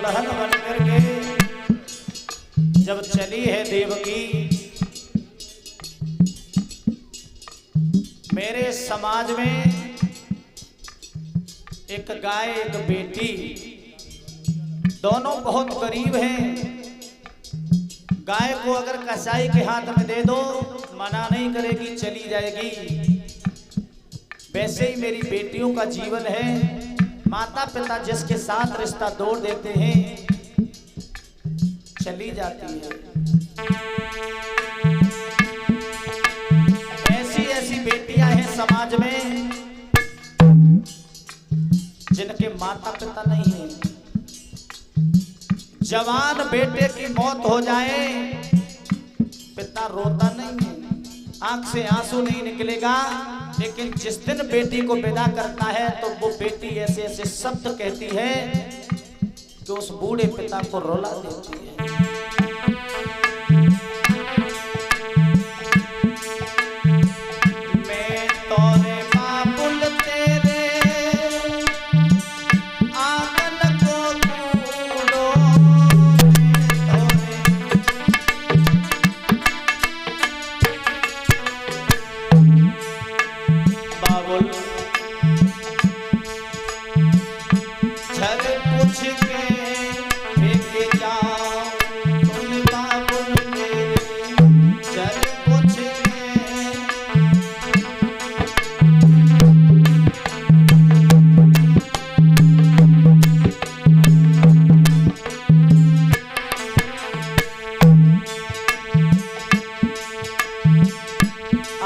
दुल्हन बन करके जब चली है देवकी, मेरे समाज में एक गाय एक बेटी, दोनों बहुत गरीब हैं। गाय को अगर कसाई के हाथ में दे दो मना नहीं करेगी, चली जाएगी। वैसे ही मेरी बेटियों का जीवन है। माता पिता जिसके साथ रिश्ता तोड़ देते हैं चली जाती है। ऐसी ऐसी बेटियां हैं समाज में जिनके माता पिता नहीं है। जवान बेटे की मौत हो जाए पिता रोता नहीं है, आंख से आंसू नहीं निकलेगा, लेकिन जिस दिन बेटी को विदा करता है तो वो बेटी ऐसे ऐसे शब्द कहती है कि उस बूढ़े पिता को रुला देती है। मैं तोरे बाबुल तेरे आंगन को कूड़ो, बाबुल झल पूछ के लेके जाओ, तुम बाबुल मेरे झल पूछ के।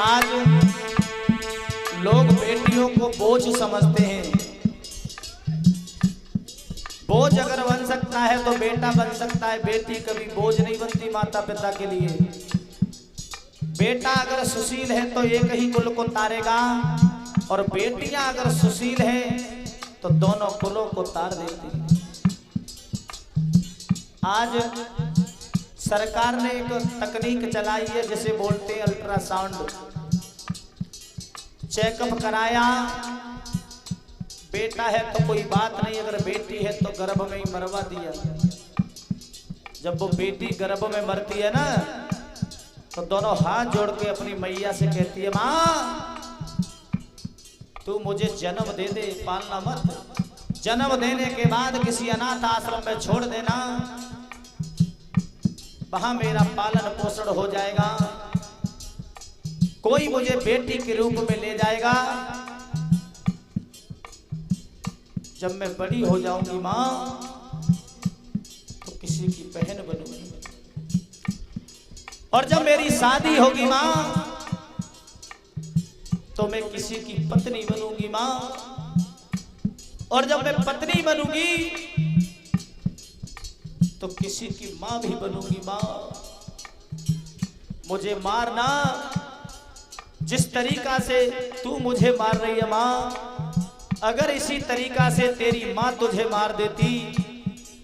आज लोग बेटियों को बोझ समझते हैं। बोझ अगर बन सकता है तो बेटा बन सकता है, बेटी कभी बोझ नहीं बनती माता पिता के लिए। बेटा अगर सुशील है तो एक ही कुल को तारेगा, और बेटियां अगर सुशील है तो दोनों कुलों को तार देती हैं। आज सरकार ने एक तकनीक चलाई है जिसे बोलते हैं अल्ट्रासाउंड। चेकअप कराया, बेटा है तो कोई बात नहीं, अगर बेटी है तो गर्भ में ही मरवा दिया। जब वो बेटी गर्भ में मरती है ना तो दोनों हाथ जोड़ के अपनी मैया से कहती है, माँ तू मुझे जन्म दे दे, पालना मत। जन्म देने के बाद किसी अनाथ आश्रम में छोड़ देना, वहां मेरा पालन पोषण हो जाएगा, कोई मुझे बेटी के रूप में ले जाएगा। जब मैं बड़ी हो जाऊंगी मां तो किसी की बहन बनूंगी, और जब मेरी शादी होगी मां तो मैं किसी की पत्नी बनूंगी मां, और जब मैं पत्नी बनूंगी तो किसी की मां भी बनूंगी मां। मुझे मारना जिस तरीका से तू मुझे मार रही है मां, अगर इसी तरीका से तेरी मां तुझे मार देती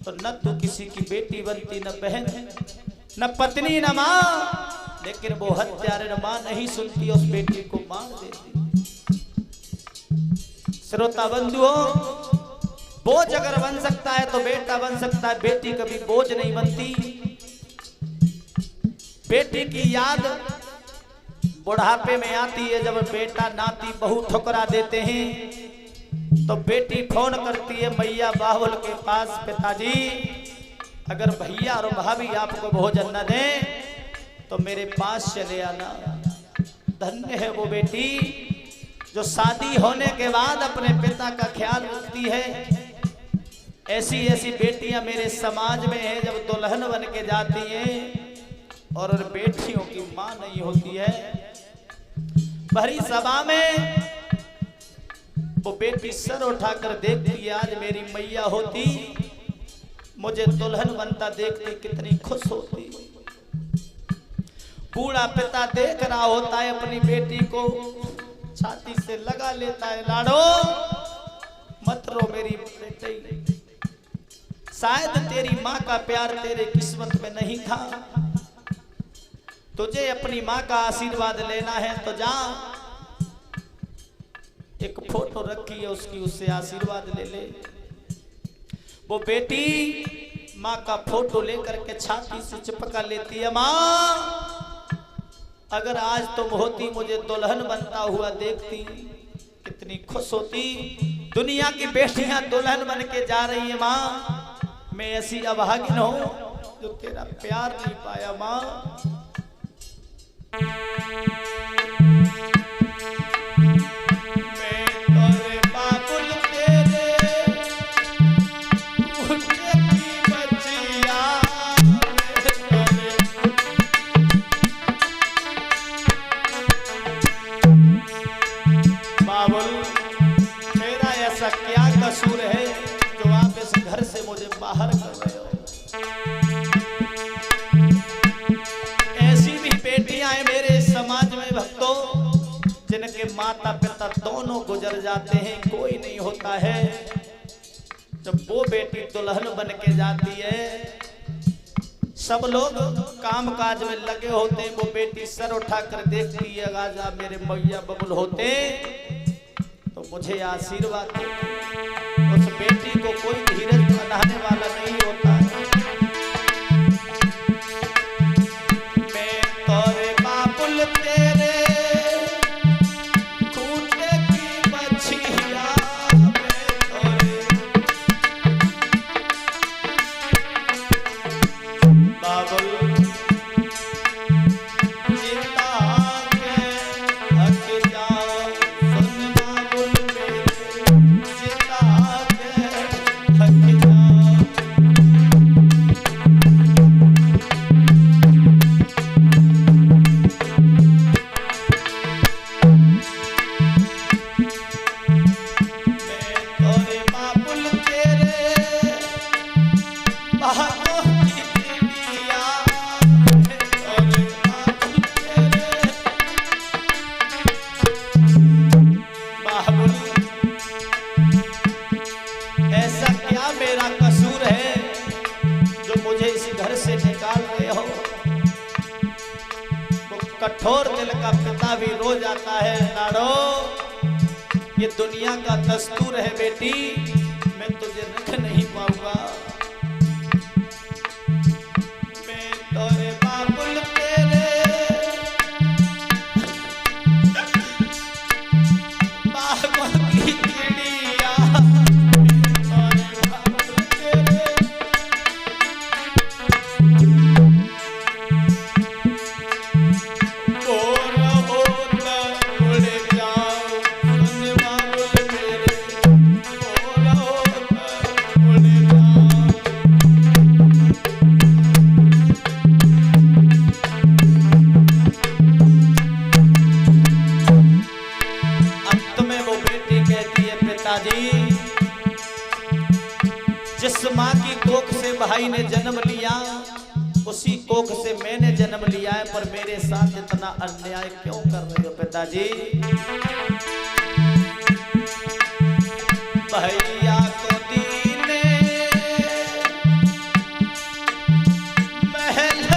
तो न तू किसी की बेटी बनती, न बहन, न पत्नी, न मां। लेकिन वो हत्यारे मां नहीं सुनती, उस बेटी को मार देती। श्रोता बंधुओं, बोझ अगर बन सकता है तो बेटा बन सकता है, बेटी कभी बोझ नहीं बनती। बेटी की याद बुढ़ापे में आती है, जब बेटा नाती बहू ठुकरा देते हैं तो बेटी फोन करती है मैया बाहुल के पास, पिताजी अगर भैया और भाभी आपको भोजन न दें तो मेरे पास चले आना। धन्य है वो बेटी जो शादी होने के बाद अपने पिता का ख्याल रखती है। ऐसी ऐसी बेटियां मेरे समाज में हैं, जब दुल्हन बन के जाती हैं और बेटियों की मां नहीं होती है। भरी सभा में वो बेटी सर उठाकर देखती है, आज मेरी मैया होती मुझे दुल्हन बनता देखती कितनी खुश होती। बूढ़ा पिता देख रहा होता है अपनी बेटी को, छाती से लगा लेता है, लाडो मत रो मेरी बेटी, शायद तेरी माँ का प्यार तेरे किस्मत में नहीं था, तुझे अपनी माँ का आशीर्वाद लेना है तो जा, एक फोटो रखी है उसकी, उससे आशीर्वाद ले ले। वो बेटी माँ का फोटो लेकर के छाती से चिपका लेती है। माँ अगर आज तुम होती, मुझे दुल्हन बनता हुआ देखती, कितनी खुश होती। दुनिया की बेटियां दुल्हन बन के जा रही है माँ, मैं ऐसी अभागिन हूं जो तेरा प्यार नहीं पाया। माँ मैं तोरे बाबुल तेरे कुटे की बचिया, बाबुल मेरा ऐसा क्या कसूर है जो आप इस घर से मुझे बाहर कर रहे हो। ऐसी भी बेटियां हैं मेरे समाज में भक्तों, जिनके माता पिता दोनों गुजर जाते हैं, कोई नहीं होता है। जब वो बेटी दुल्हन बन के जाती है, सब लोग काम काज में लगे होते हैं, वो बेटी सर उठाकर देखती है, आजा मेरे मैया बबुल होते तो मुझे आशीर्वाद देते। उस बेटी को कोई धीरज बनाने वाला नहीं होता है। मैं तोरे बाबुल तेरे खूंटे की बछिया, मैं तोरे बाबुल कठोर दिल का पिता भी रो जाता है। लाडो ये दुनिया का दस्तूर है बेटी, मैं तुझे रख नहीं पाऊंगा। मैं तोरे बाबुल तेरे बागों की चिड़िया, तोरे बाबुल तेरे जिस माँ की कोख से भाई ने जन्म लिया, उसी कोख से मैंने जन्म लिया है, पर मेरे साथ इतना अन्याय क्यों कर रहे हो पिताजी। भैया को दीने महल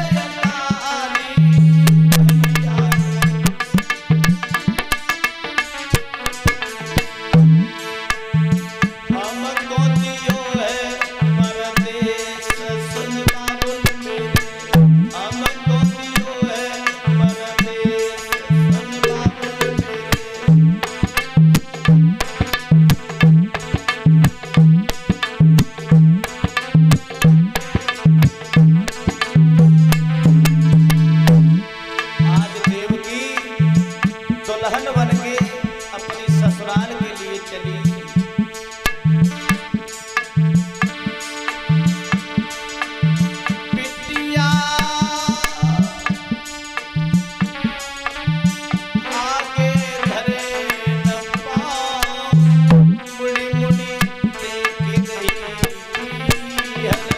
Yeah.